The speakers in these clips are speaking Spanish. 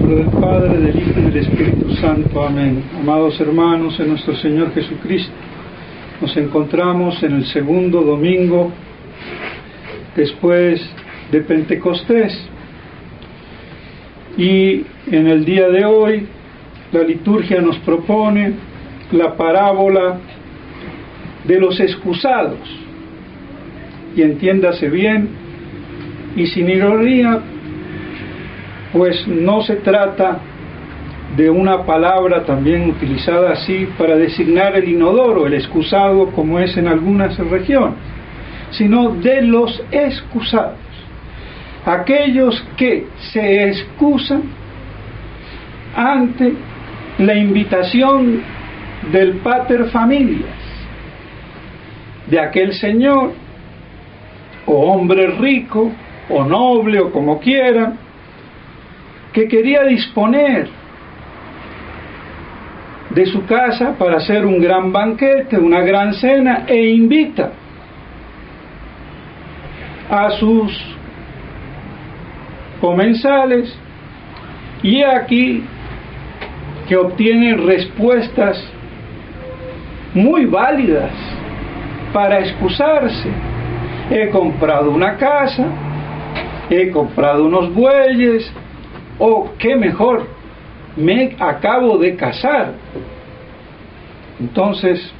nombre del Padre, del Hijo y del Espíritu Santo. Amén. Amados hermanos en nuestro Señor Jesucristo, nos encontramos en el segundo domingo después de Pentecostés. Y en el día de hoy la liturgia nos propone la parábola de los excusados. Y entiéndase bien, y sin ironía, pues no se trata de una palabra también utilizada así para designar el inodoro, el excusado como es en algunas regiones, sino de los excusados, aquellos que se excusan ante la invitación del pater familias, de aquel señor o hombre rico o noble o como quieran, que quería disponer de su casa para hacer un gran banquete, una gran cena, e invita a sus comensales, y aquí que obtiene respuestas muy válidas para excusarse. He comprado una casa, he comprado unos bueyes, o qué mejor, me acabo de casar. Entonces,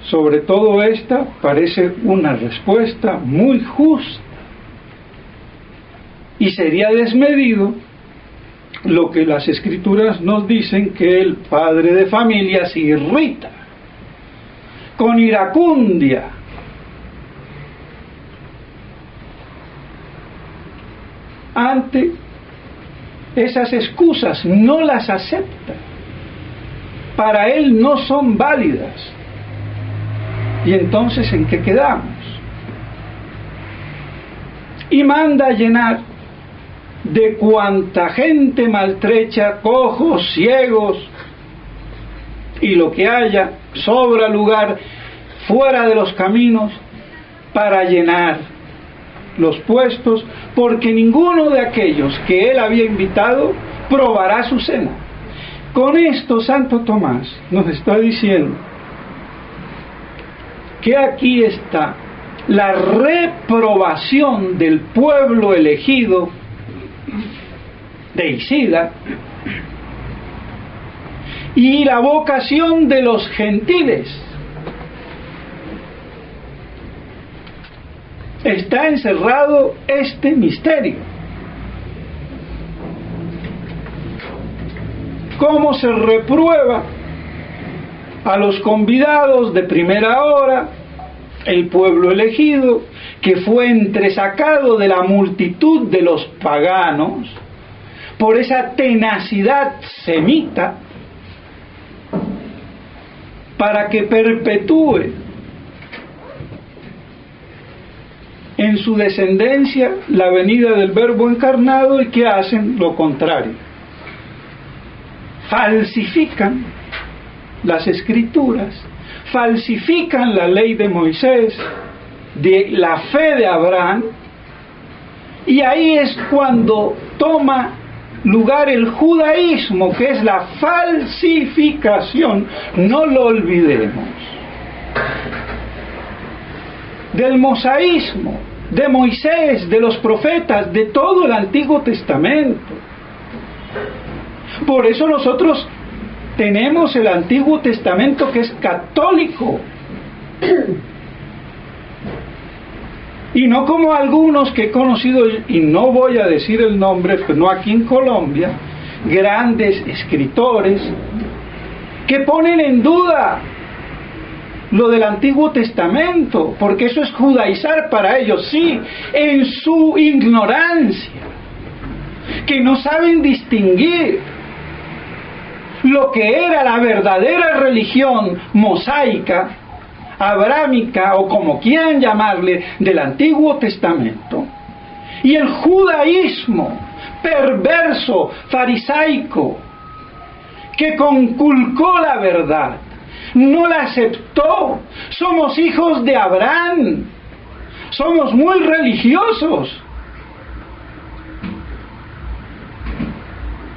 sobre todo esta parece una respuesta muy justa, y sería desmedido lo que las Escrituras nos dicen, que el padre de familia se irrita con iracundia ante esas excusas, no las acepta, para él no son válidas. Y entonces, ¿en qué quedamos? Y manda llenar de cuanta gente maltrecha, cojos, ciegos y lo que haya, sobra lugar fuera de los caminos para llenar los puestos, porque ninguno de aquellos que él había invitado probará su cena. Con esto Santo Tomás nos está diciendo que aquí está la reprobación del pueblo elegido de Isida y la vocación de los gentiles. Está encerrado este misterio. ¿Cómo se reprueba a los convidados de primera hora, el pueblo elegido, que fue entresacado de la multitud de los paganos por esa tenacidad semita para que perpetúe en su descendencia la venida del Verbo encarnado, y que hacen lo contrario? Falsifican las Escrituras, falsifican la ley de Moisés, de la fe de Abraham, y ahí es cuando toma lugar el judaísmo, que es la falsificación, no lo olvidemos, del mosaísmo, de Moisés, de los profetas, de todo el Antiguo Testamento. Por eso nosotros tenemos el Antiguo Testamento, que es católico, y no como algunos que he conocido, y no voy a decir el nombre, pero no aquí en Colombia, grandes escritores que ponen en duda lo del Antiguo Testamento, porque eso es judaizar para ellos, sí, en su ignorancia, que no saben distinguir lo que era la verdadera religión mosaica, abrámica, o como quieran llamarle, del Antiguo Testamento, y el judaísmo perverso, farisaico, que conculcó la verdad, no la aceptó. Somos hijos de Abraham, somos muy religiosos,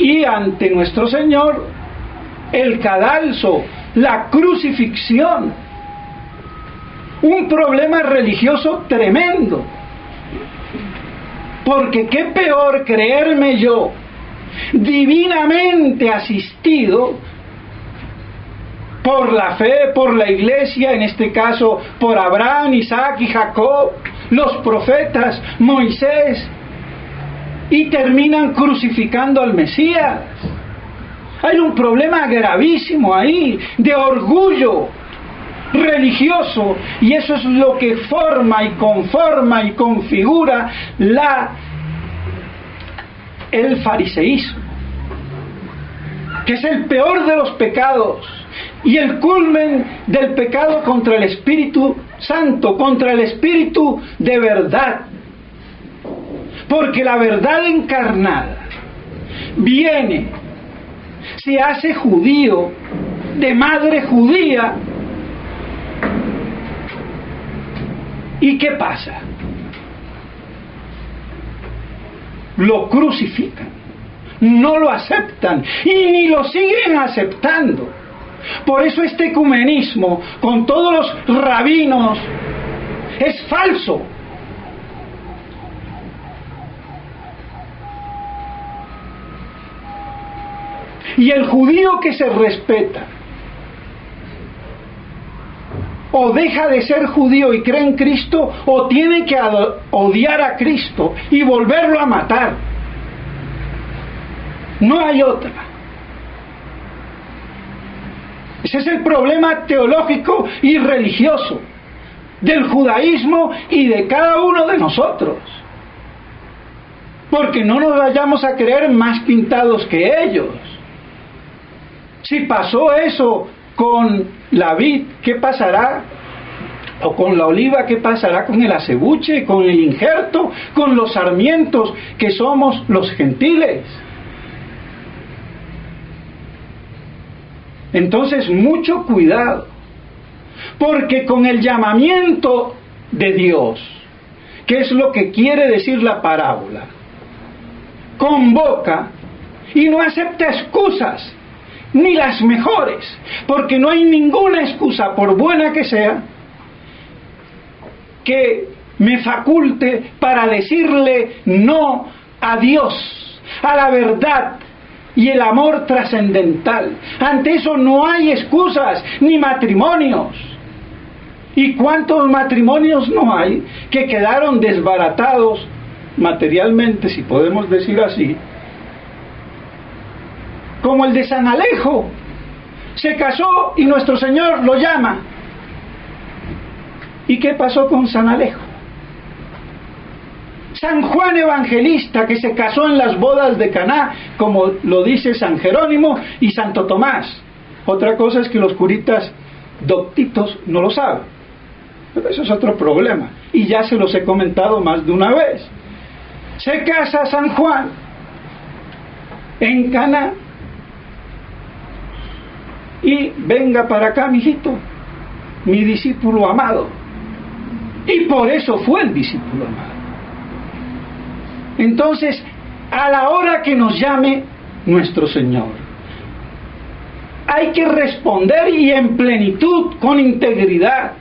y ante nuestro Señor el cadalso, la crucifixión, un problema religioso tremendo. Porque qué peor creerme yo divinamente asistido por la fe, por la iglesia, en este caso por Abraham, Isaac y Jacob, los profetas, Moisés, y terminan crucificando al Mesías. Hay un problema gravísimo ahí de orgullo religioso, y eso es lo que forma y conforma y configura el fariseísmo, que es el peor de los pecados y el culmen del pecado contra el Espíritu Santo, contra el Espíritu de verdad. Porque la verdad encarnada viene, se hace judío, de madre judía. ¿Y qué pasa? Lo crucifican, no lo aceptan y ni lo siguen aceptando. Por eso este ecumenismo con todos los rabinos es falso. Y el judío que se respeta o deja de ser judío y cree en Cristo, o tiene que odiar a Cristo y volverlo a matar. No hay otra. Ese es el problema teológico y religioso del judaísmo y de cada uno de nosotros. Porque no nos vayamos a creer más pintados que ellos. Si pasó eso con la vid, ¿qué pasará? O con la oliva, ¿qué pasará con el acebuche, con el injerto, con los sarmientos que somos los gentiles? Entonces, mucho cuidado, porque con el llamamiento de Dios, que es lo que quiere decir la parábola, convoca y no acepta excusas, ni las mejores, porque no hay ninguna excusa, por buena que sea, que me faculte para decirle no a Dios, a la verdad y el amor trascendental. Ante eso no hay excusas, ni matrimonios. ¿Y cuántos matrimonios no hay que quedaron desbaratados materialmente, si podemos decir así? Como el de San Alejo, se casó y nuestro Señor lo llama. ¿Y qué pasó con San Alejo? San Juan Evangelista, que se casó en las bodas de Caná, como lo dice San Jerónimo y Santo Tomás. Otra cosa es que los curitas doctitos no lo saben, pero eso es otro problema, y ya se los he comentado más de una vez. Se casa San Juan en Caná, y venga para acá, mijito, mi discípulo amado. Y por eso fue el discípulo amado. Entonces, a la hora que nos llame nuestro Señor, hay que responder, y en plenitud, con integridad,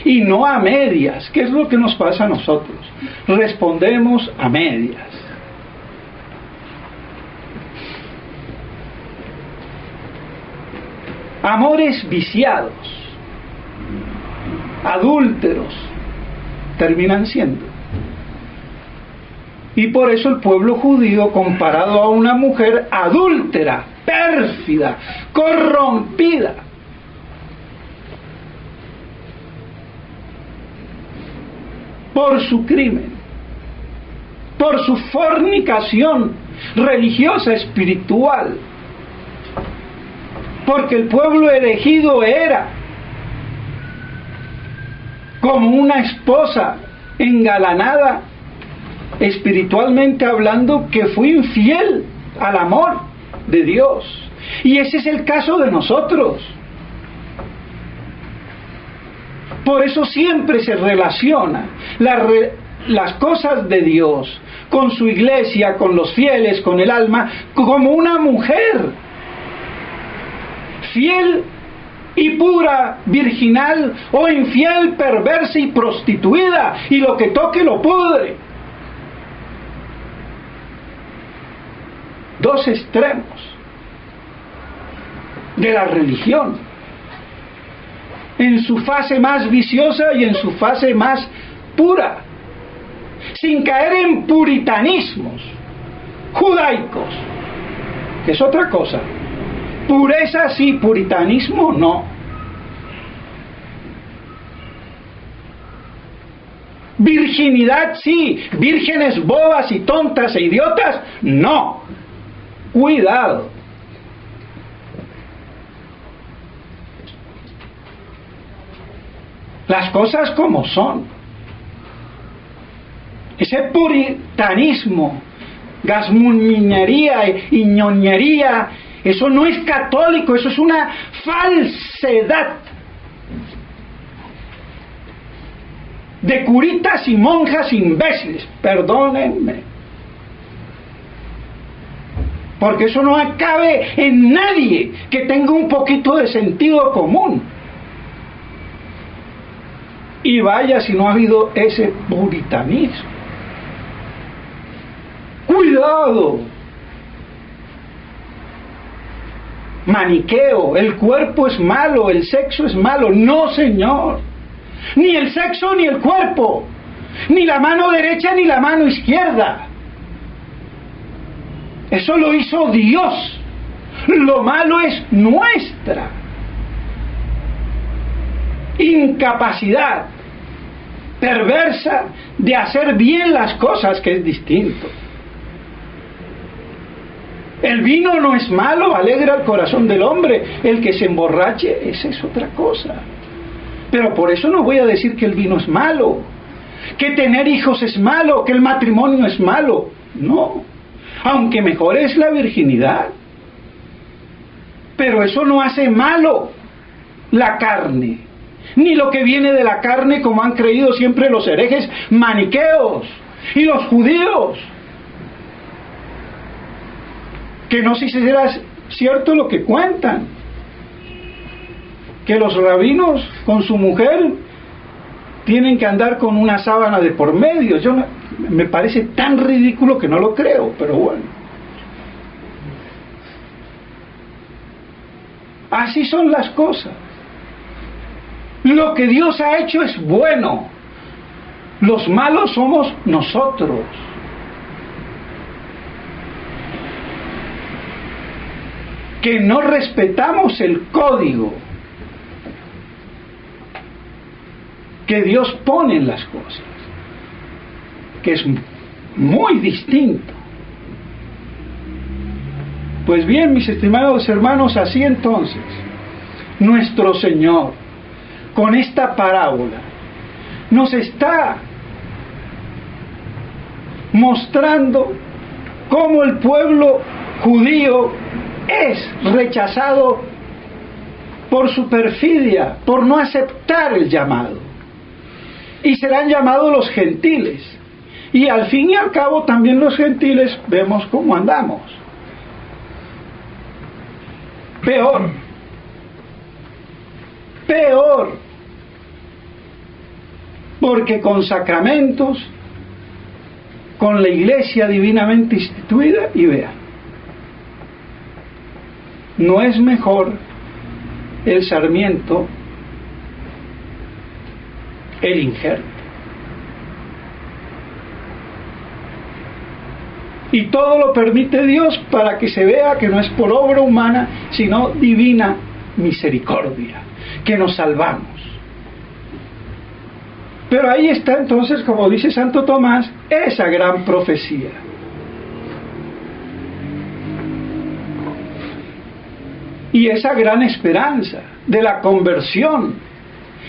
y no a medias, que es lo que nos pasa a nosotros. Respondemos a medias. Amores viciados, adúlteros, terminan siendo. Y por eso el pueblo judío, comparado a una mujer adúltera, pérfida, corrompida, por su crimen, por su fornicación religiosa, espiritual, porque el pueblo elegido era como una esposa engalanada, espiritualmente hablando, que fue infiel al amor de Dios. Y ese es el caso de nosotros. Por eso siempre se relaciona las cosas de Dios con su iglesia, con los fieles, con el alma, como una mujer fiel y pura, virginal, o infiel, perversa y prostituida, y lo que toque lo pudre. Dos extremos de la religión, en su fase más viciosa y en su fase más pura, sin caer en puritanismos judaicos, que es otra cosa. Pureza sí, puritanismo no. Virginidad sí, vírgenes bobas y tontas e idiotas no. Cuidado. Las cosas como son. Ese puritanismo, gasmuniñería y ñoñería, eso no es católico, eso es una falsedad de curitas y monjas imbéciles, perdónenme, porque eso no cabe en nadie que tenga un poquito de sentido común. Y vaya si no ha habido ese puritanismo. ¡Cuidado! Maniqueo, el cuerpo es malo, el sexo es malo. No, señor. Ni el sexo ni el cuerpo. Ni la mano derecha ni la mano izquierda. Eso lo hizo Dios. Lo malo es nuestra incapacidad perversa de hacer bien las cosas, que es distinto. El vino no es malo, alegra el corazón del hombre. El que se emborrache, esa es otra cosa. Pero por eso no voy a decir que el vino es malo, que tener hijos es malo, que el matrimonio es malo. No, aunque mejor es la virginidad. Pero eso no hace malo la carne, ni lo que viene de la carne, como han creído siempre los herejes maniqueos y los judíos. Que no sé si será cierto lo que cuentan, que los rabinos con su mujer tienen que andar con una sábana de por medio. Me parece tan ridículo que no lo creo, pero bueno. Así son las cosas. Lo que Dios ha hecho es bueno. Los malos somos nosotros. Que no respetamos el código que Dios pone en las cosas, que es muy distinto. Pues bien, mis estimados hermanos, así entonces, nuestro Señor, con esta parábola, nos está mostrando cómo el pueblo judío es rechazado por su perfidia, por no aceptar el llamado. Y serán llamados los gentiles. Y al fin y al cabo también los gentiles vemos cómo andamos. Peor. Peor. Porque con sacramentos, con la iglesia divinamente instituida, y vean, no es mejor el sarmiento, el injerto. Y todo lo permite Dios para que se vea que no es por obra humana, sino divina misericordia, que nos salvamos. Pero ahí está entonces, como dice Santo Tomás, esa gran profecía. Y esa gran esperanza de la conversión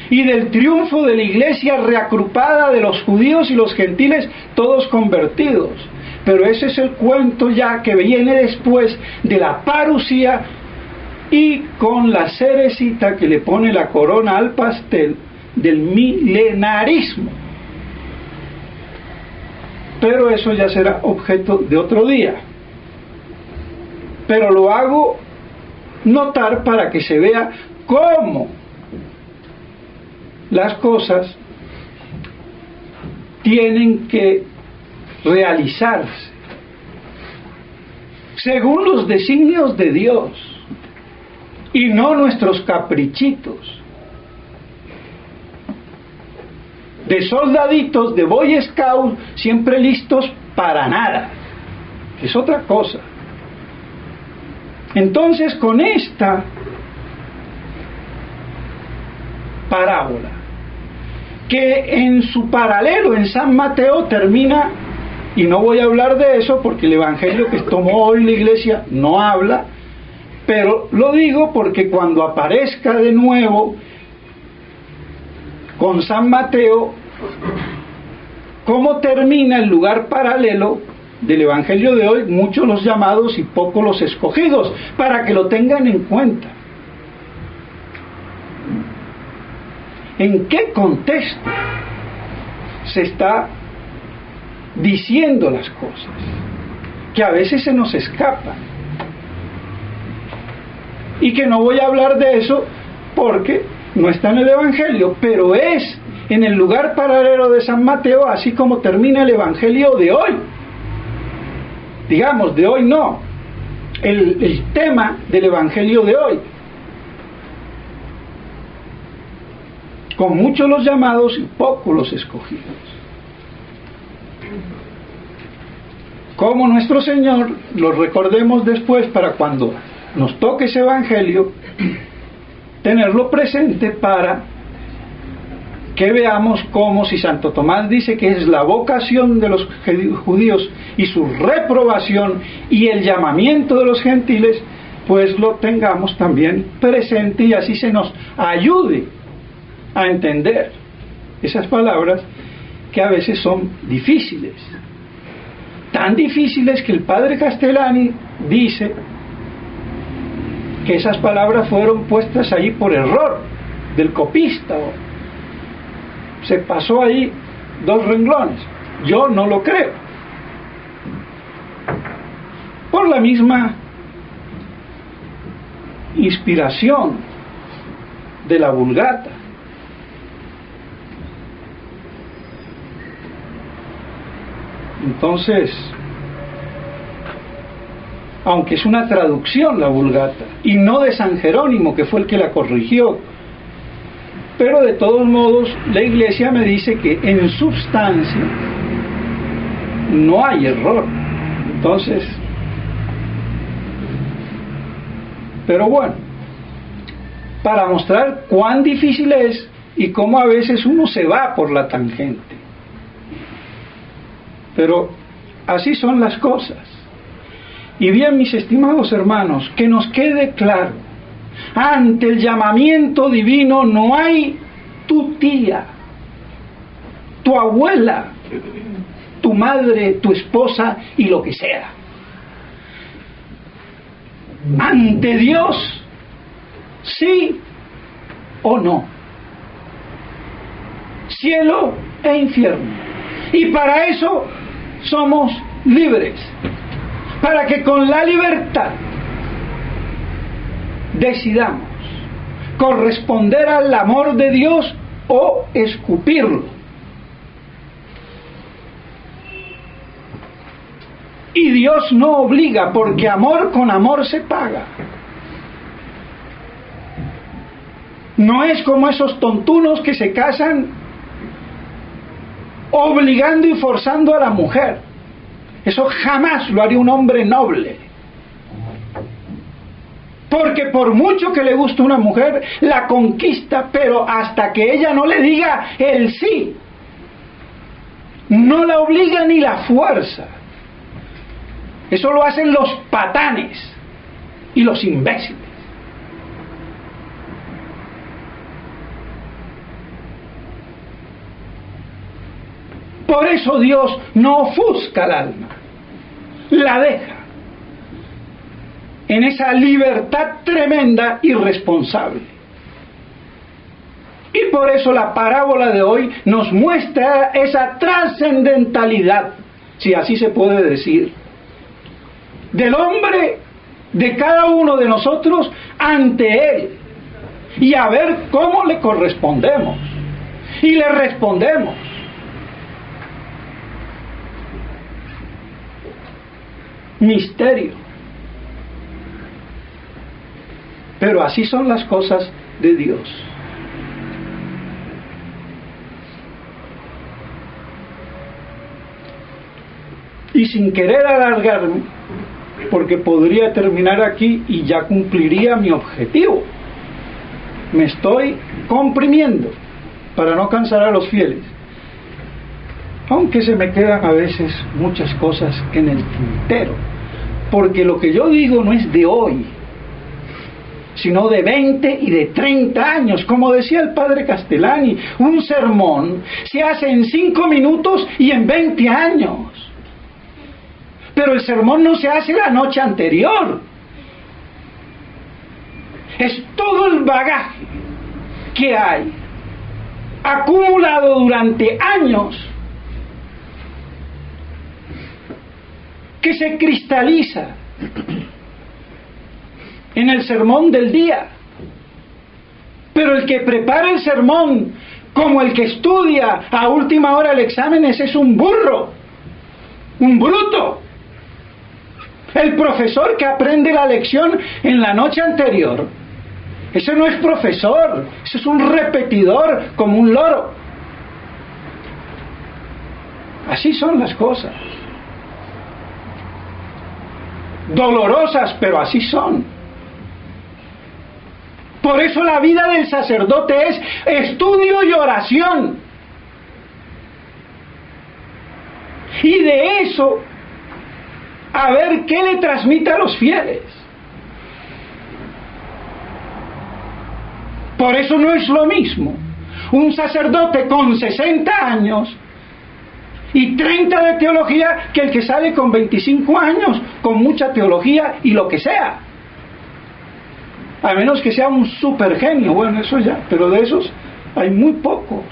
y del triunfo de la iglesia reagrupada de los judíos y los gentiles, todos convertidos. Pero ese es el cuento ya que viene después de la parusía y con la cerecita que le pone la corona al pastel del milenarismo. pero eso ya será objeto de otro día. Pero lo hago notar para que se vea cómo las cosas tienen que realizarse según los designios de Dios y no nuestros caprichitos de soldaditos, de Boy Scouts, siempre listos para nada, que es otra cosa. Entonces, con esta parábola, que en su paralelo en San Mateo termina, y no voy a hablar de eso porque el evangelio que tomó hoy la iglesia no habla, pero lo digo porque cuando aparezca de nuevo con San Mateo, cómo termina el lugar paralelo del evangelio de hoy, muchos los llamados y pocos los escogidos, para que lo tengan en cuenta. ¿En qué contexto se está diciendo las cosas? Que a veces se nos escapan. Y que no voy a hablar de eso porque no está en el evangelio, pero es en el lugar paralelo de San Mateo, así como termina el evangelio de hoy. Digamos, de hoy no, el tema del evangelio de hoy. Con muchos los llamados y pocos los escogidos. Como nuestro Señor, lo recordemos después para cuando nos toque ese evangelio, tenerlo presente para que veamos cómo, si Santo Tomás dice que es la vocación de los judíos y su reprobación y el llamamiento de los gentiles, pues lo tengamos también presente y así se nos ayude a entender esas palabras que a veces son difíciles, tan difíciles que el padre Castellani dice que esas palabras fueron puestas ahí por error del copista, se pasó ahí 2 renglones. Yo no lo creo, por la misma inspiración de la Vulgata. Entonces, aunque es una traducción la Vulgata, y no de San Jerónimo, que fue el que la corrigió, pero de todos modos la Iglesia me dice que en substancia no hay error. Entonces, pero bueno, para mostrar cuán difícil es y cómo a veces uno se va por la tangente. Pero así son las cosas. Y bien, mis estimados hermanos, que nos quede claro, ante el llamamiento divino no hay tu tía, tu abuela, tu madre, tu esposa y lo que sea. Ante Dios, sí o no, cielo e infierno. Y para eso somos libres, para que con la libertad decidamos corresponder al amor de Dios o escupirlo. Y Dios no obliga, porque amor con amor se paga. No es como esos tontunos que se casan obligando y forzando a la mujer. Eso jamás lo haría un hombre noble. Porque por mucho que le guste una mujer, la conquista, pero hasta que ella no le diga el sí. No la obliga ni la fuerza. Eso lo hacen los patanes y los imbéciles. Por eso Dios no ofusca al alma, la deja en esa libertad tremenda y responsable. Y por eso la parábola de hoy nos muestra esa trascendentalidad si así se puede decir, del hombre, de cada uno de nosotros ante Él, y a ver cómo le correspondemos, y le respondemos. Misterio. Pero así son las cosas de Dios. Y sin querer alargarme, porque podría terminar aquí y ya cumpliría mi objetivo, me estoy comprimiendo para no cansar a los fieles, aunque se me quedan a veces muchas cosas en el tintero, porque lo que yo digo no es de hoy, sino de 20 y de 30 años. Como decía el padre Castellani, un sermón se hace en 5 minutos y en 20 años. Pero el sermón no se hace la noche anterior. Es todo el bagaje que hay acumulado durante años que se cristaliza en el sermón del día. Pero el que prepara el sermón como el que estudia a última hora el examen, ese es un burro, un bruto. El profesor que aprende la lección en la noche anterior, ese no es profesor, ese es un repetidor como un loro. Así son las cosas. Dolorosas, pero así son. Por eso la vida del sacerdote es estudio y oración. Y de eso, a ver qué le transmite a los fieles. Por eso no es lo mismo un sacerdote con 60 años y 30 de teología que el que sale con 25 años, con mucha teología y lo que sea. A menos que sea un super genio, bueno, eso ya, pero de esos hay muy pocos.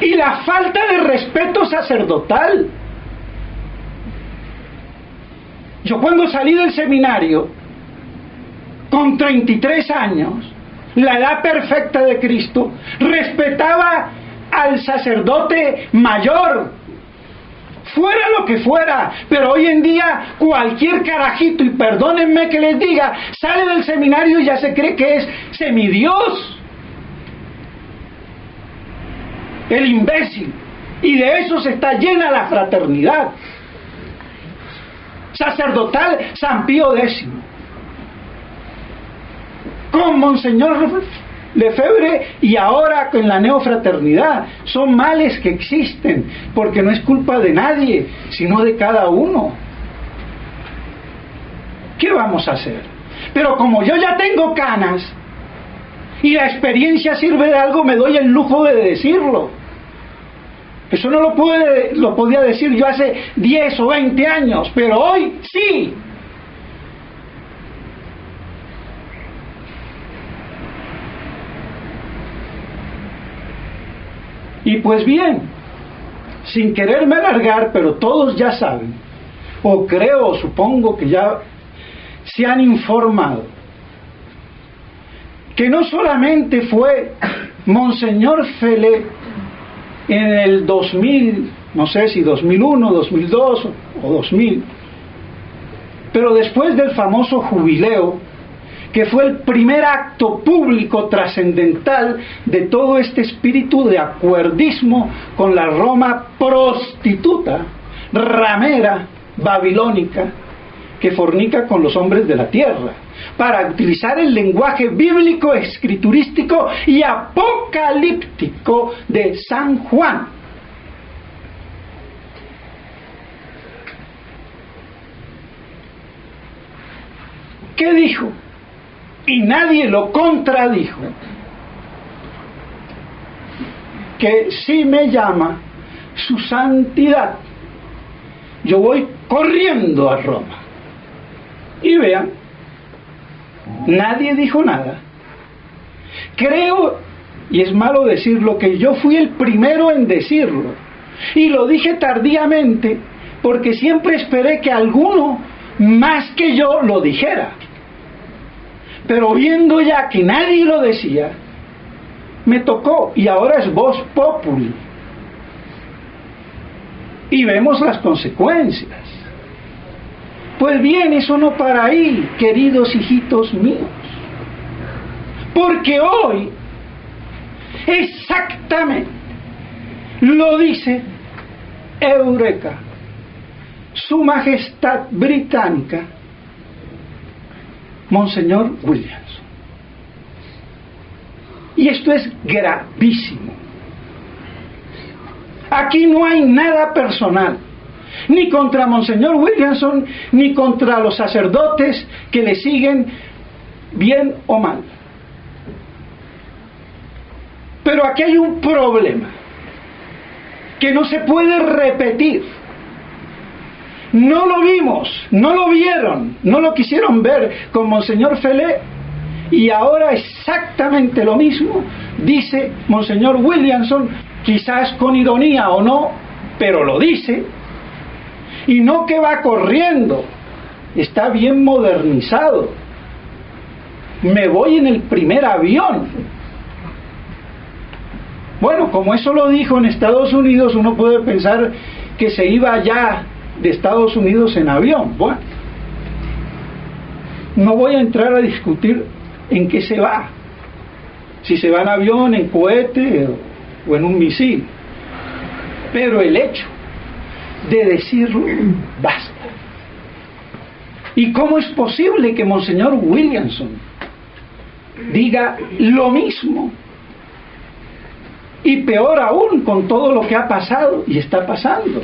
Y la falta de respeto sacerdotal. Yo cuando salí del seminario, con 33 años, la edad perfecta de Cristo, respetaba al sacerdote mayor, fuera lo que fuera. Pero hoy en día cualquier carajito, y perdónenme que les diga, sale del seminario y ya se cree que es semidios, el imbécil. Y de eso se está llena la fraternidad sacerdotal. San Pío X, con Monseñor Lefebvre, y ahora con la neofraternidad. Son males que existen, porque no es culpa de nadie, sino de cada uno. ¿Qué vamos a hacer? Pero como yo ya tengo canas y la experiencia sirve de algo, me doy el lujo de decirlo. Eso no lo podía decir yo hace 10 o 20 años, pero hoy sí. Y pues bien, sin quererme alargar, pero todos ya saben, o creo o supongo que ya se han informado, que no solamente fue Monseñor Felé en el 2000, no sé si 2001, 2002 o 2000, pero después del famoso jubileo, que fue el primer acto público trascendental de todo este espíritu de acuerdismo con la Roma prostituta, ramera, babilónica, que fornica con los hombres de la tierra, para utilizar el lenguaje bíblico, escriturístico y apocalíptico de San Juan. ¿Qué dijo? Y nadie lo contradijo, que si me llama su santidad, yo voy corriendo a Roma. Y vean, nadie dijo nada. Creo y es malo decirlo, que yo fui el primero en decirlo, y lo dije tardíamente, porque siempre esperé que alguno más que yo lo dijera. Pero viendo ya que nadie lo decía, me tocó, y ahora es voz populi. Y vemos las consecuencias. Pues bien, eso no para ahí, queridos hijitos míos. Porque hoy, exactamente, lo dice Eureka, Su Majestad Británica, Monseñor Williamson. Y esto es gravísimo. Aquí no hay nada personal, ni contra Monseñor Williamson, ni contra los sacerdotes que le siguen, bien o mal. Pero aquí hay un problema que no se puede repetir. No lo vimos, no lo vieron, no lo quisieron ver con Monseñor Felé, y ahora exactamente lo mismo dice Monseñor Williamson, quizás con ironía o no, pero lo dice, y no que va corriendo, está bien modernizado. Me voy en el primer avión. Bueno, como eso lo dijo en Estados Unidos, uno puede pensar que se iba ya de Estados Unidos en avión. Bueno, no voy a entrar a discutir en qué se va, si se va en avión, en cohete o en un misil, pero el hecho de decirlo basta. ¿Y cómo es posible que Monseñor Williamson diga lo mismo? Y peor aún con todo lo que ha pasado y está pasando.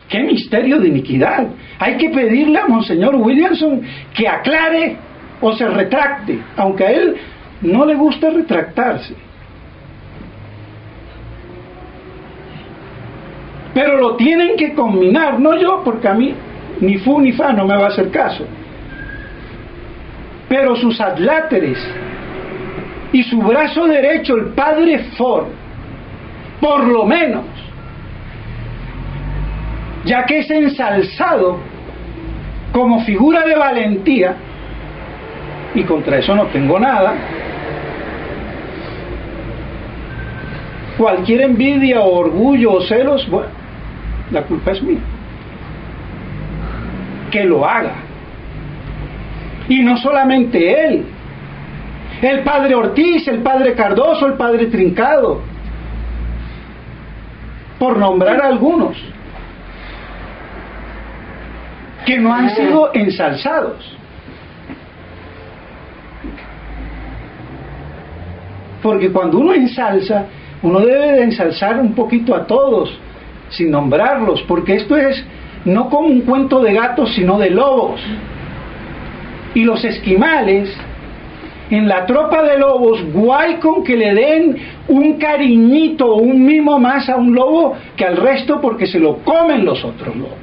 ¡Qué misterio de iniquidad! Hay que pedirle a Monseñor Williamson que aclare o se retracte, aunque a él no le gusta retractarse. Pero lo tienen que combinar, no yo, porque a mí ni fu ni fa no me va a hacer caso. Pero sus adláteres y su brazo derecho, el padre Ford, por lo menos, ya que es ensalzado como figura de valentía, y contra eso no tengo nada, cualquier envidia o orgullo o celos, bueno, la culpa es mía. Que lo haga. Y no solamente él, el padre Ortiz, el padre Cardoso, el padre Trincado, por nombrar a algunos que no han sido ensalzados. Porque cuando uno ensalza, uno debe de ensalzar un poquito a todos, sin nombrarlos, porque esto es no como un cuento de gatos, sino de lobos. Y los esquimales, en la tropa de lobos, guay con que le den un cariñito o un mimo más a un lobo que al resto, porque se lo comen los otros lobos.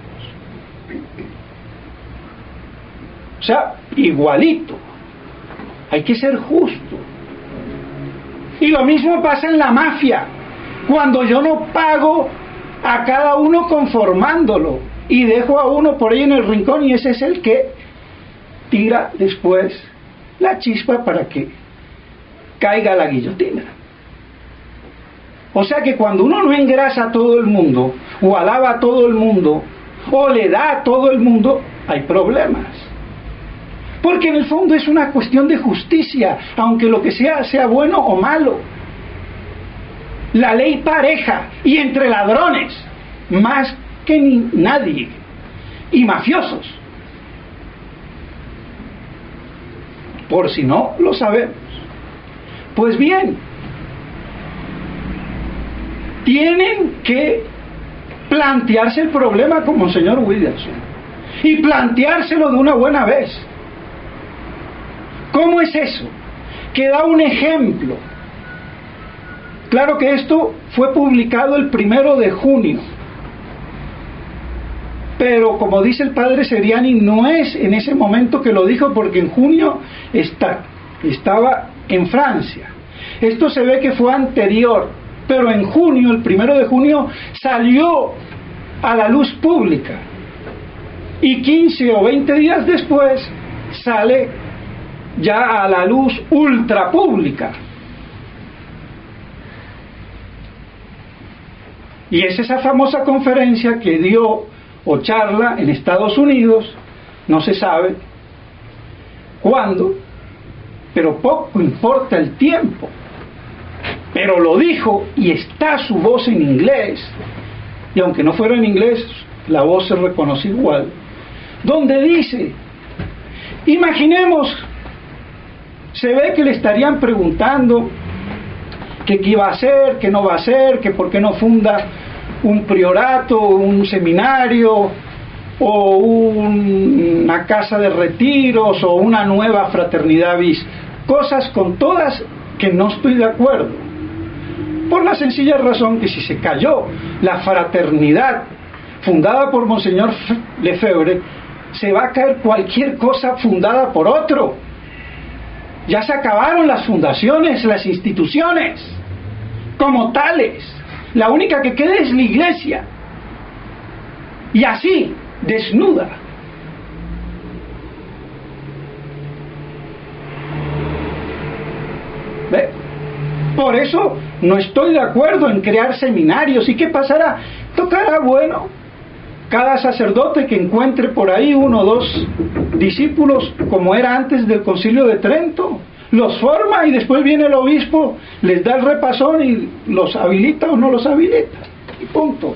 O sea, igualito. Hay que ser justo. Y lo mismo pasa en la mafia. Cuando yo no pago a cada uno conformándolo y dejo a uno por ahí en el rincón, y ese es el que tira después la chispa para que caiga la guillotina. O sea que cuando uno no engrasa a todo el mundo, o alaba a todo el mundo, o le da a todo el mundo, hay problemas. Porque en el fondo es una cuestión de justicia, aunque lo que sea, sea bueno o malo. La ley pareja, y entre ladrones, más que nadie, y mafiosos. Por si no lo sabemos. Pues bien, tienen que plantearse el problema como el señor Williamson, y planteárselo de una buena vez. ¿Cómo es eso? Que da un ejemplo. Claro que esto fue publicado el 1 de junio, pero como dice el padre Seriani, no es en ese momento que lo dijo, porque en junio está estaba en Francia. Esto se ve que fue anterior, pero en junio, el 1 de junio, salió a la luz pública. Y 15 o 20 días después sale ya a la luz ultra pública. Y es esa famosa conferencia que dio o charla en Estados Unidos, no se sabe cuándo, pero poco importa el tiempo. Pero lo dijo y está su voz en inglés, y aunque no fuera en inglés, la voz se reconoce igual, donde dice, imaginemos, se ve que le estarían preguntando que qué iba a hacer, que no va a hacer, que por qué no funda un priorato, un seminario, o una casa de retiros, o una nueva fraternidad bis, cosas con todas que no estoy de acuerdo, por la sencilla razón que si se cayó la fraternidad fundada por Monseñor Lefebvre, se va a caer cualquier cosa fundada por otro. Ya se acabaron las fundaciones, las instituciones como tales. La única que queda es la iglesia, y así, desnuda. ¿Ve? Por eso no estoy de acuerdo en crear seminarios. ¿Y qué pasará? Tocará, bueno, cada sacerdote que encuentre por ahí 1 o 2 discípulos, como era antes del Concilio de Trento, los forma y después viene el obispo, les da el repasón y los habilita o no los habilita, y punto.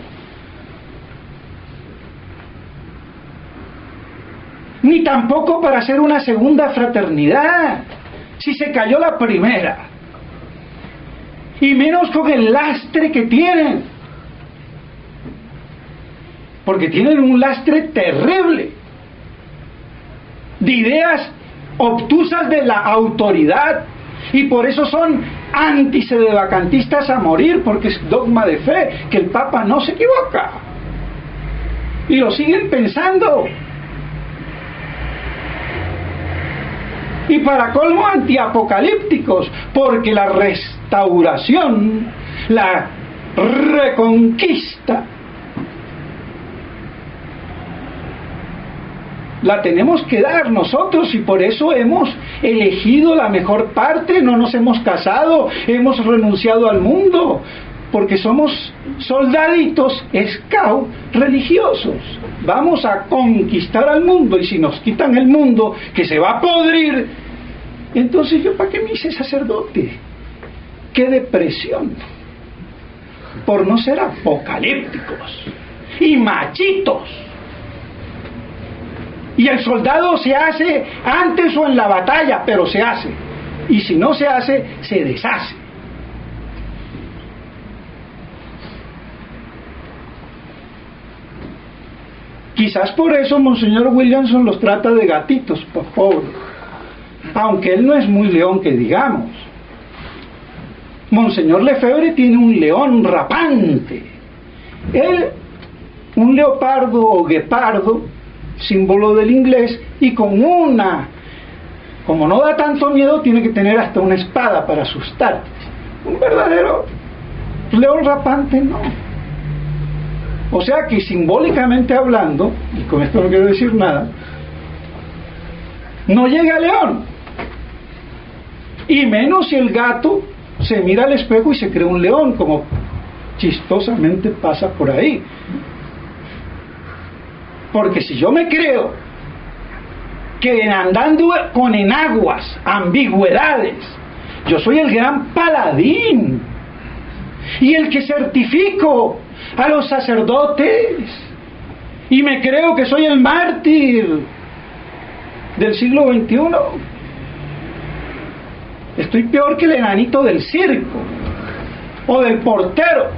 Ni tampoco para hacer una segunda fraternidad, si se cayó la primera, y menos con el lastre que tienen, porque tienen un lastre terrible de ideas obtusas de la autoridad, y por eso son antisedevacantistas a morir, porque es dogma de fe que el Papa no se equivoca, y lo siguen pensando. Y para colmo antiapocalípticos, porque la restauración, la reconquista, la tenemos que dar nosotros, y por eso hemos elegido la mejor parte, no nos hemos casado, hemos renunciado al mundo, porque somos soldaditos, scout religiosos. Vamos a conquistar al mundo, y si nos quitan el mundo, que se va a podrir, entonces yo ¿para qué me hice sacerdote? ¡Qué depresión! Por no ser apocalípticos y machitos. Y el soldado se hace antes o en la batalla, pero se hace. Y si no se hace, se deshace. Quizás por eso Monseñor Williamson los trata de gatitos, por pobres. Aunque él no es muy león que digamos. Monseñor Lefebvre tiene un león rapante. Él, un leopardo o guepardo, símbolo del inglés, y con una, como no da tanto miedo, tiene que tener hasta una espada para asustar. Un verdadero león rapante no. O sea que simbólicamente hablando, y con esto no quiero decir nada, no llega león, y menos si el gato se mira al espejo y se cree un león, como chistosamente pasa por ahí. Porque si yo me creo que andando con enaguas, ambigüedades, yo soy el gran paladín y el que certifico a los sacerdotes, y me creo que soy el mártir del siglo XXI, estoy peor que el enanito del circo o del portero,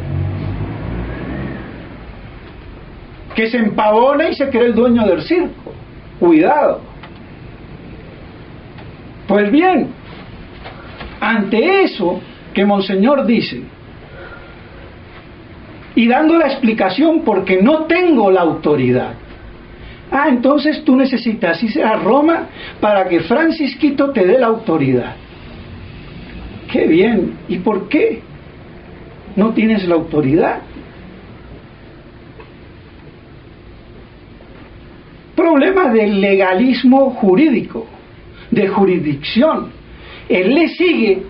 que se empavona y se cree el dueño del circo. Cuidado. Pues bien, ante eso que Monseñor dice, y dando la explicación porque no tengo la autoridad, Ah, entonces tú necesitas irse a Roma para que Francisquito te dé la autoridad. ¡Qué bien! ¿Y por qué no tienes la autoridad? Problema del legalismo jurídico, de jurisdicción. Él le sigue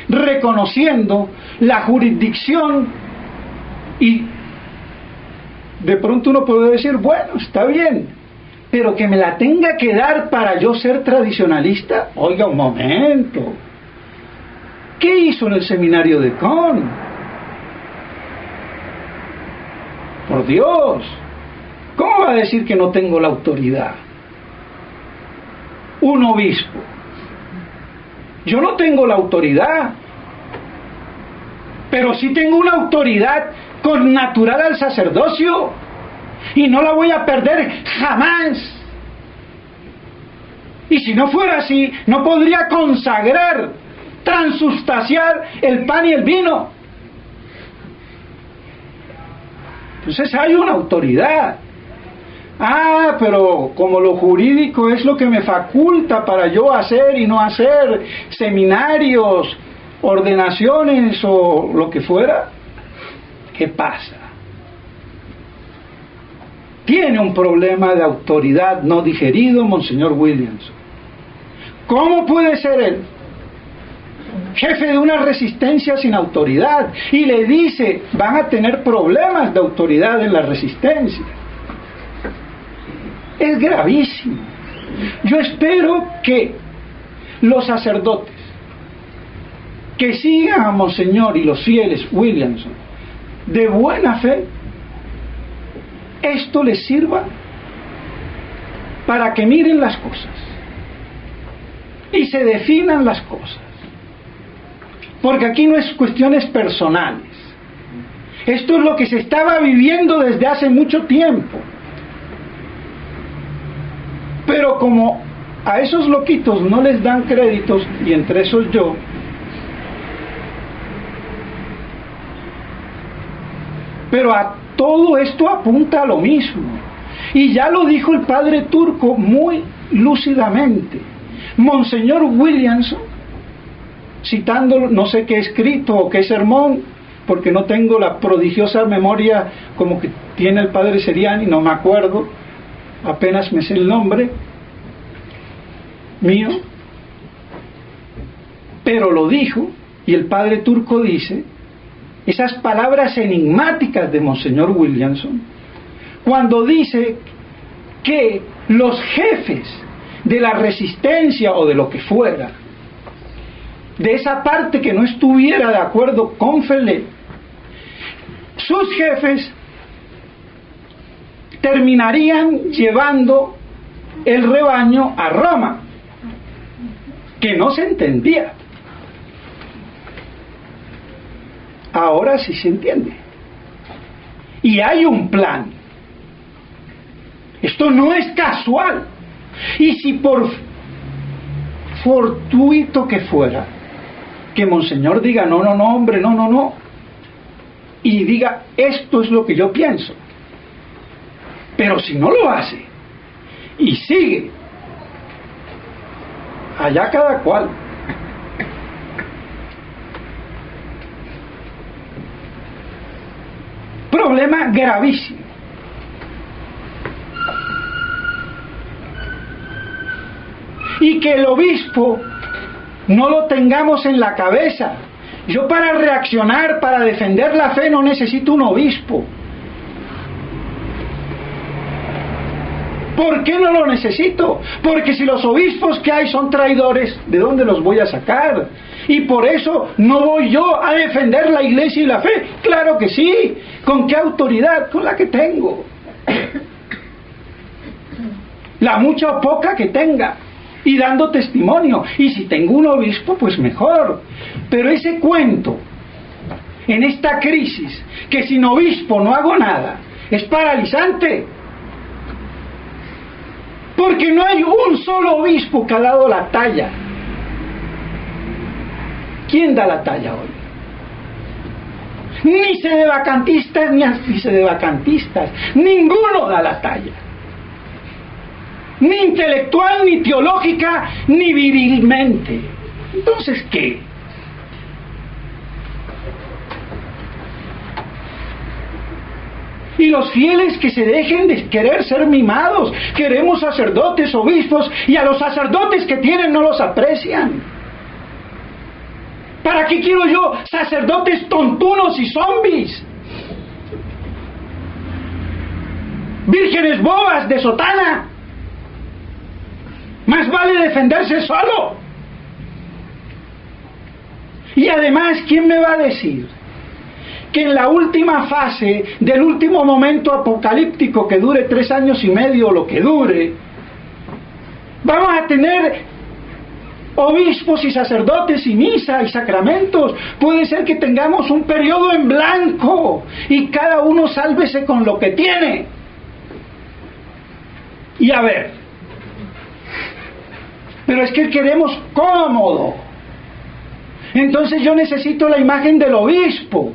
reconociendo la jurisdicción y de pronto uno puede decir, bueno, está bien, pero que me la tenga que dar para yo ser tradicionalista. Oiga, un momento. ¿Qué hizo en el seminario de Con? Por Dios, ¿cómo va a decir que no tengo la autoridad? Un obispo. Yo no tengo la autoridad, pero sí tengo una autoridad connatural al sacerdocio y no la voy a perder jamás. Y si no fuera así, no podría consagrar, transustanciar el pan y el vino. Entonces hay una autoridad. Ah, pero como lo jurídico es lo que me faculta para yo hacer y no hacer seminarios, ordenaciones o lo que fuera, ¿qué pasa? Tiene un problema de autoridad no digerido, Monseñor Williamson. ¿Cómo puede ser él jefe de una resistencia sin autoridad? Y le dice, van a tener problemas de autoridad en la resistencia. Es gravísimo. Yo espero que los sacerdotes que sigan a Monseñor y los fieles Williamson de buena fe, esto les sirva para que miren las cosas y se definan las cosas. Porque aquí no es cuestiones personales. Esto es lo que se estaba viviendo desde hace mucho tiempo. Pero como a esos loquitos no les dan créditos, y entre esos yo, pero a todo esto apunta a lo mismo. Y ya lo dijo el padre Turco muy lúcidamente. Monseñor Williamson, citando no sé qué escrito o qué sermón, porque no tengo la prodigiosa memoria como que tiene el padre Seriani, no me acuerdo, apenas me sé el nombre mío, pero lo dijo, y el padre Turco dice esas palabras enigmáticas de Monseñor Williamson cuando dice que los jefes de la resistencia o de lo que fuera, de esa parte que no estuviera de acuerdo con Felé, sus jefes terminarían llevando el rebaño a Roma, que no se entendía. Ahora sí se entiende. Y hay un plan. Esto no es casual. Y si por fortuito que fuera, que Monseñor diga, no, hombre, no, y diga, esto es lo que yo pienso. Pero si no lo hace, y sigue, allá cada cual. Problema gravísimo. Y que el obispo no lo tengamos en la cabeza. Yo para reaccionar, para defender la fe, no necesito un obispo. ¿Por qué no lo necesito? Porque si los obispos que hay son traidores, ¿de dónde los voy a sacar? Y por eso no voy yo a defender la iglesia y la fe. Claro que sí. ¿Con qué autoridad? Con la que tengo. La mucha o poca que tenga. Y dando testimonio. Y si tengo un obispo, pues mejor. Pero ese cuento, en esta crisis, que sin obispo no hago nada, es paralizante. Porque no hay un solo obispo que ha dado la talla. ¿Quién da la talla hoy? Ni sedevacantistas, ni antisedevacantistas. Ninguno da la talla. ni intelectual, ni teológica, ni virilmente. Entonces, ¿qué? Y los fieles que se dejen de querer ser mimados. Queremos sacerdotes, obispos, y a los sacerdotes que tienen no los aprecian. ¿Para qué quiero yo sacerdotes tontunos y zombies? Vírgenes bobas de sotana. Más vale defenderse solo. Y además, ¿quién me va a decir que en la última fase del último momento apocalíptico, que dure 3 años y medio o lo que dure, vamos a tener obispos y sacerdotes y misa y sacramentos? Puede ser que tengamos un periodo en blanco y cada uno sálvese con lo que tiene. Y a ver, pero es que queremos cómodo. Entonces yo necesito la imagen del obispo.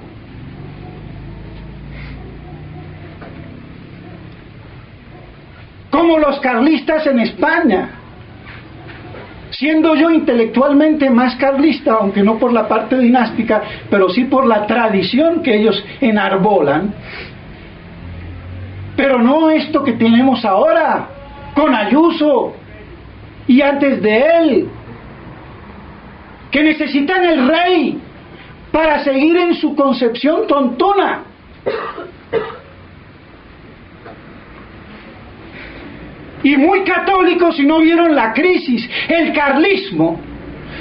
Como los carlistas en España. Siendo yo intelectualmente más carlista, aunque no por la parte dinástica, pero sí por la tradición que ellos enarbolan. Pero no esto que tenemos ahora, con Ayuso y antes de él, que necesitan el rey para seguir en su concepción tontona. Y muy católicos si no vieron la crisis. El carlismo,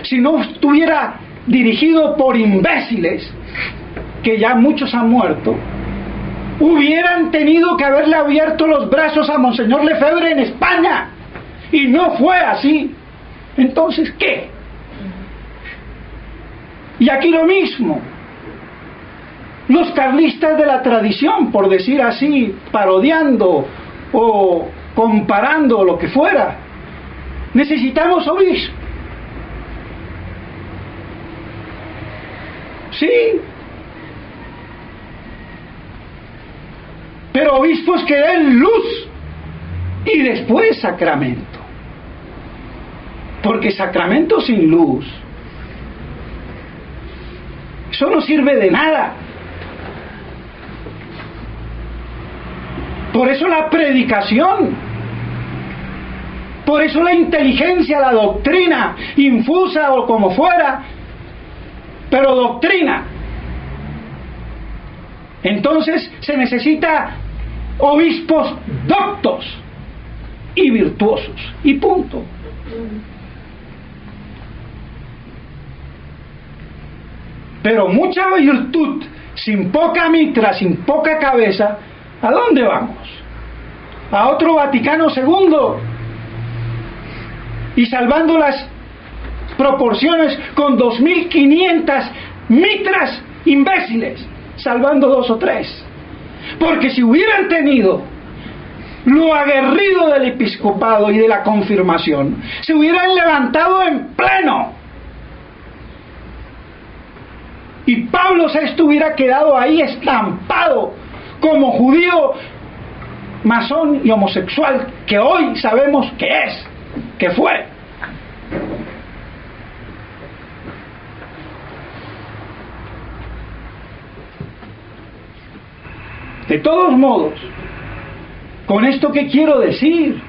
si no estuviera dirigido por imbéciles, que ya muchos han muerto, hubieran tenido que haberle abierto los brazos a Monseñor Lefebvre en España. Y no fue así. Entonces, ¿qué? Y aquí lo mismo. Los carlistas de la tradición, por decir así, parodiando o comparando lo que fuera, necesitamos obispos. Sí, pero obispos que den luz y después sacramento, porque sacramento sin luz, eso no sirve de nada. Por eso la predicación, por eso la inteligencia, la doctrina, infusa o como fuera, pero doctrina. Entonces se necesita obispos doctos y virtuosos, y punto. Pero mucha virtud sin poca mitra, sin poca cabeza, ¿a dónde vamos? ¿A otro Vaticano II? Y salvando las proporciones con 2.500 mitras imbéciles, salvando 2 o 3. Porque si hubieran tenido lo aguerrido del episcopado y de la confirmación, se hubieran levantado en pleno. Y Pablo VI hubiera quedado ahí estampado como judío, masón y homosexual, que hoy sabemos que es, que fue. De todos modos, con esto ¿qué quiero decir?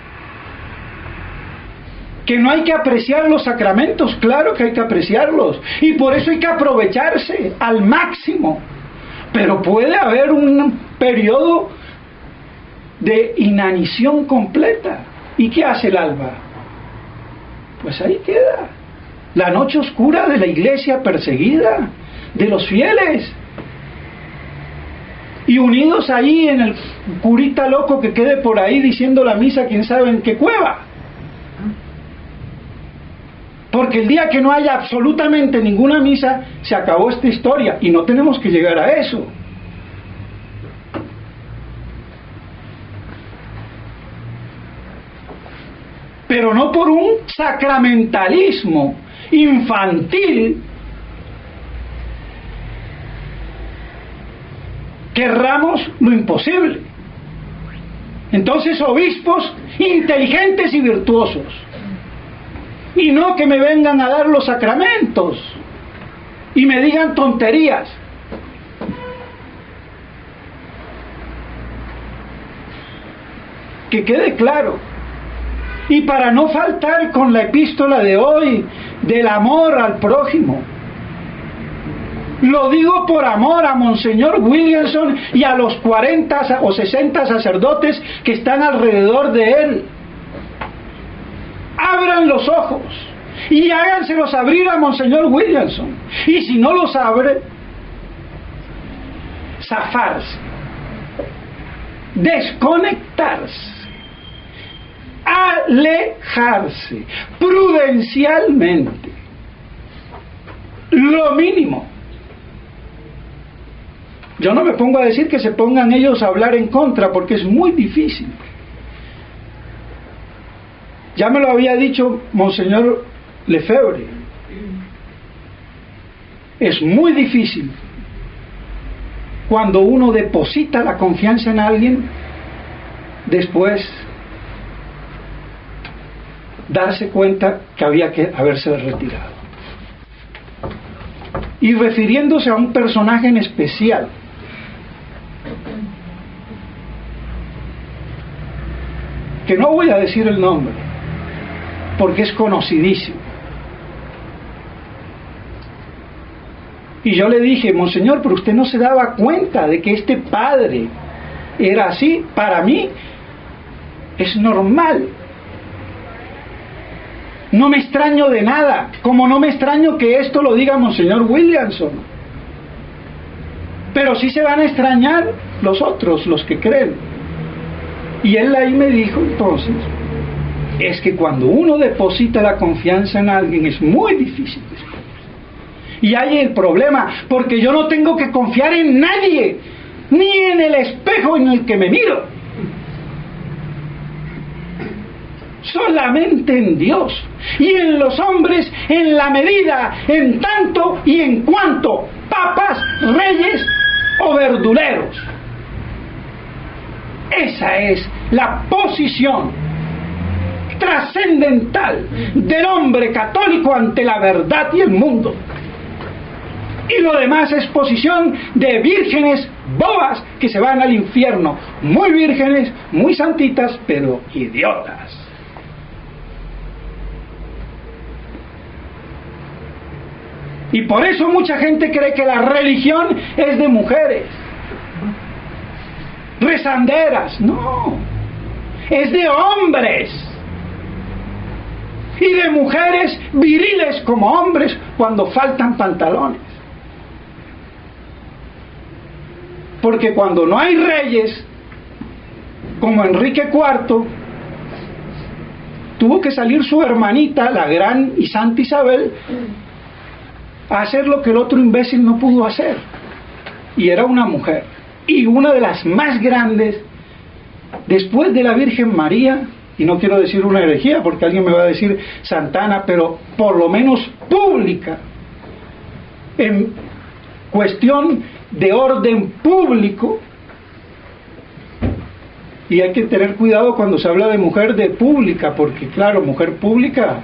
Que no hay que apreciar los sacramentos. Claro que hay que apreciarlos, y por eso hay que aprovecharse al máximo. Pero puede haber un periodo de inanición completa. ¿Y qué hace el alba? Pues ahí queda la noche oscura de la iglesia perseguida, de los fieles, y unidos ahí en el curita loco que quede por ahí diciendo la misa quién sabe en qué cueva. Porque el día que no haya absolutamente ninguna misa, se acabó esta historia, y no tenemos que llegar a eso. Pero no por un sacramentalismo infantil querramos lo imposible. Entonces, obispos inteligentes y virtuosos. Y no que me vengan a dar los sacramentos y me digan tonterías. Que quede claro. Y para no faltar con la epístola de hoy del amor al prójimo, lo digo por amor a Monseñor Williamson y a los 40 o 60 sacerdotes que están alrededor de él. Abran los ojos y háganselos abrir a Monseñor Williamson. Y si no los abre, zafarse, desconectarse, alejarse prudencialmente, lo mínimo. Yo no me pongo a decir que se pongan ellos a hablar en contra, porque es muy difícil. Ya me lo había dicho Monseñor Lefebvre. Es muy difícil cuando uno deposita la confianza en alguien, después darse cuenta que había que haberse retirado. Y refiriéndose a un personaje en especial, que no voy a decir el nombre, porque es conocidísimo. Y yo le dije, Monseñor, pero usted no se daba cuenta de que este padre era así. Para mí es normal. No me extraño de nada, como no me extraño que esto lo diga Monseñor Williamson. Pero sí se van a extrañar los otros, los que creen. Y él ahí me dijo, entonces, es que cuando uno deposita la confianza en alguien es muy difícil después. Y hay el problema, porque yo no tengo que confiar en nadie, ni en el espejo en el que me miro. Solamente en Dios y en los hombres, en la medida, en tanto y en cuanto papas, reyes o verduleros. Esa es la posición trascendental del hombre católico ante la verdad y el mundo. Y lo demás es posición de vírgenes bobas que se van al infierno, muy vírgenes, muy santitas, pero idiotas. Y por eso mucha gente cree que la religión es de mujeres rezanderas. No, es de hombres y de mujeres viriles como hombres cuando faltan pantalones. Porque cuando no hay reyes como Enrique IV, tuvo que salir su hermanita, la gran y santa Isabel, a hacer lo que el otro imbécil no pudo hacer, y era una mujer, y una de las más grandes después de la Virgen María. Y no quiero decir una herejía porque alguien me va a decir Santana, pero por lo menos pública, en cuestión de orden público. Y hay que tener cuidado cuando se habla de mujer de pública, porque claro, mujer pública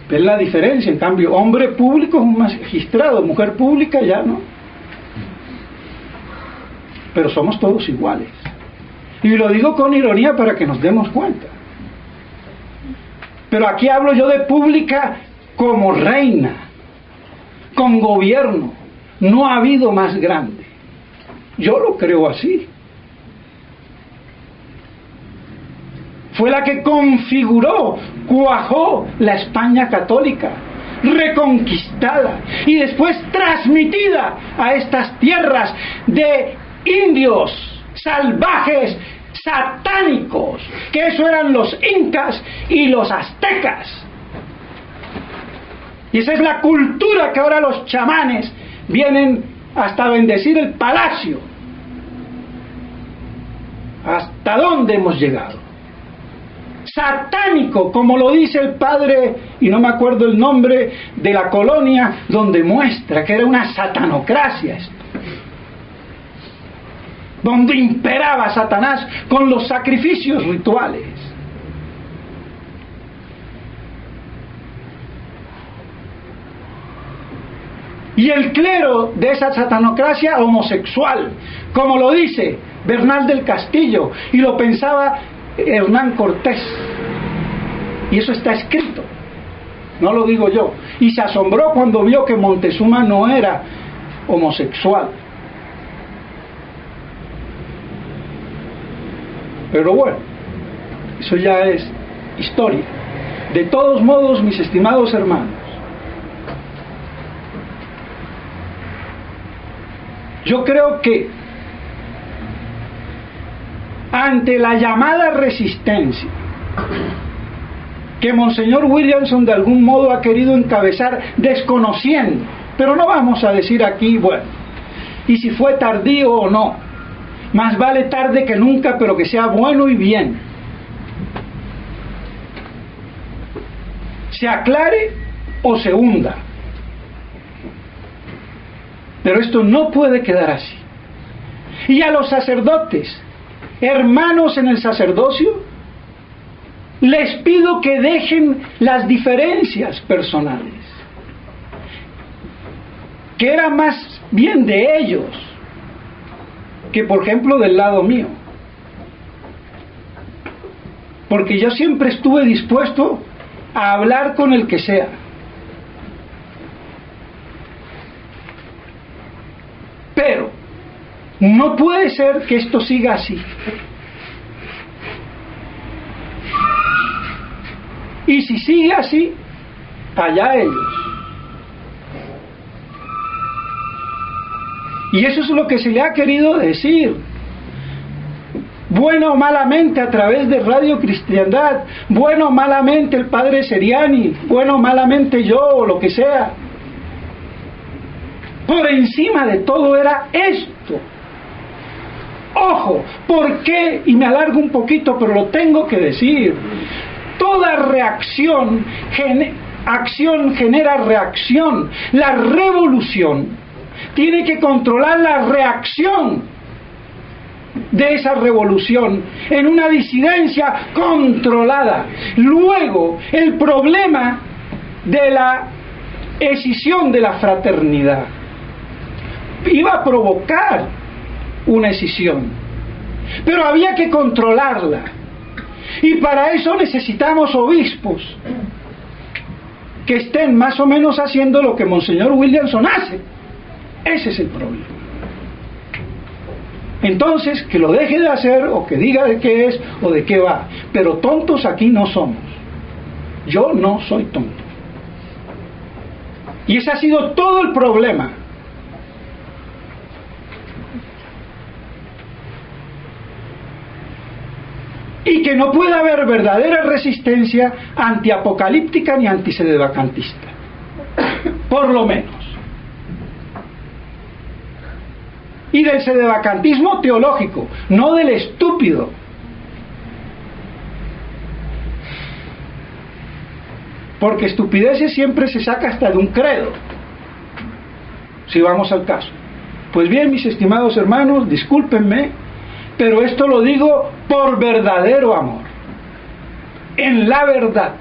es la diferencia. En cambio, hombre público es un magistrado, mujer pública ya no. Pero somos todos iguales. Y lo digo con ironía para que nos demos cuenta. Pero aquí hablo yo de pública como reina, con gobierno. No ha habido más grande. Yo lo creo así. Fue la que configuró, cuajó la España católica, reconquistada y después transmitida a estas tierras de indios salvajes, satánicos, que eso eran los incas y los aztecas. Y esa es la cultura que ahora los chamanes vienen hasta bendecir el palacio. ¿Hasta dónde hemos llegado? Satánico, como lo dice el padre, y no me acuerdo el nombre, de la colonia, donde muestra que era una satanocracia esto. donde imperaba Satanás con los sacrificios rituales. Y el clero de esa satanocracia homosexual, como lo dice Bernal del Castillo, y lo pensaba Hernán Cortés. Y eso está escrito, no lo digo yo. Y se asombró cuando vio que Montezuma no era homosexual. Pero bueno, eso ya es historia. De todos modos, mis estimados hermanos, yo creo que ante la llamada resistencia que Monseñor Williamson de algún modo ha querido encabezar desconociendo, pero no vamos a decir aquí, bueno, y si fue tardío o no, más vale tarde que nunca, pero que sea bueno y bien, se aclare o se hunda. Pero esto no puede quedar así. Y a los sacerdotes, hermanos en el sacerdocio, les pido que dejen las diferencias personales, que era más bien de ellos que, por ejemplo, del lado mío. Porque yo siempre estuve dispuesto a hablar con el que sea. Pero no puede ser que esto siga así. Y si sigue así, allá ellos. Y eso es lo que se le ha querido decir, buena o malamente a través de Radio Cristiandad, bueno o malamente el padre Seriani, bueno o malamente yo o lo que sea. Por encima de todo era esto. Ojo, ¿por qué? Y me alargo un poquito, pero lo tengo que decir. Toda reacción, acción genera reacción. La revolución tiene que controlar la reacción de esa revolución en una disidencia controlada. Luego, el problema de la escisión de la fraternidad iba a provocar una escisión, pero había que controlarla, y para eso necesitamos obispos que estén más o menos haciendo lo que Monseñor Williamson hace. Ese es el problema. Entonces, que lo deje de hacer, o que diga de qué es o de qué va, pero tontos aquí no somos. Yo no soy tonto, y ese ha sido todo el problema. Y que no puede haber verdadera resistencia antiapocalíptica ni antisedevacantista, por lo menos. Y del sedevacantismo teológico, no del estúpido. Porque estupideces siempre se saca hasta de un credo, si vamos al caso. Pues bien, mis estimados hermanos, discúlpenme, pero esto lo digo por verdadero amor, en la verdad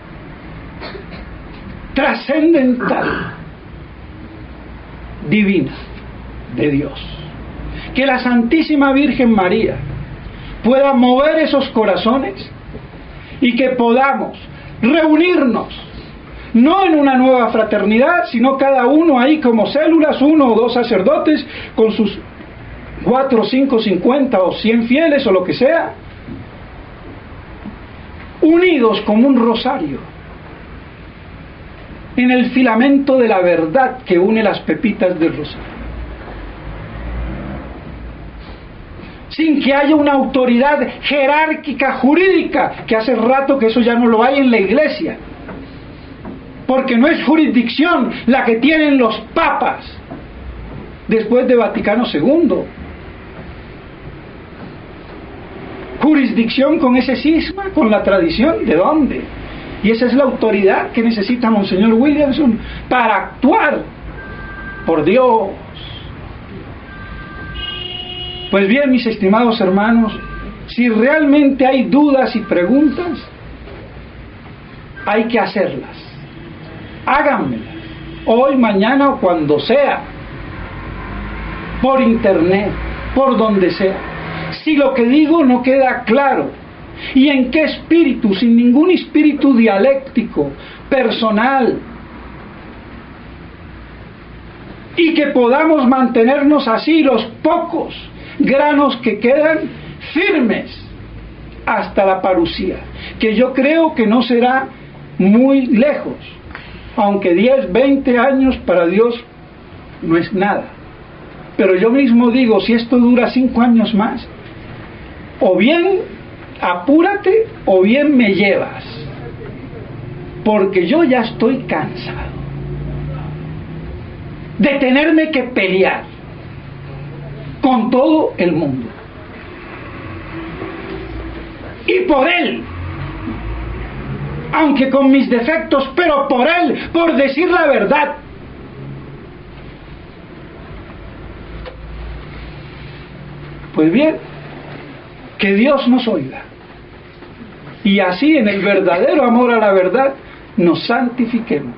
trascendental, divina, de Dios. Que la Santísima Virgen María pueda mover esos corazones y que podamos reunirnos, no en una nueva fraternidad, sino cada uno ahí como células, 1 o 2 sacerdotes con sus 4, 5, 50 o 100 fieles o lo que sea, unidos como un rosario en el filamento de la verdad que une las pepitas del rosario, sin que haya una autoridad jerárquica jurídica, que hace rato que eso ya no lo hay en la Iglesia, porque no es jurisdicción la que tienen los papas después de Vaticano II. Jurisdicción con ese cisma, con la tradición, ¿de dónde? Y esa es la autoridad que necesita Monseñor Williamson para actuar. Por Dios. Pues bien, mis estimados hermanos, si realmente hay dudas y preguntas, hay que hacerlas. Háganmelas, hoy, mañana o cuando sea, por internet, por donde sea. Si lo que digo no queda claro, y en qué espíritu, sin ningún espíritu dialéctico, personal, y que podamos mantenernos así los pocos granos que quedan firmes hasta la parucía, que yo creo que no será muy lejos, aunque 10, 20 años para Dios no es nada. Pero yo mismo digo, si esto dura 5 años más, o bien apúrate o bien me llevas, porque yo ya estoy cansado de tenerme que pelear con todo el mundo. Y por Él, aunque con mis defectos, pero por Él, por decir la verdad. Pues bien, que Dios nos oiga. Y así en el verdadero amor a la verdad nos santifiquemos.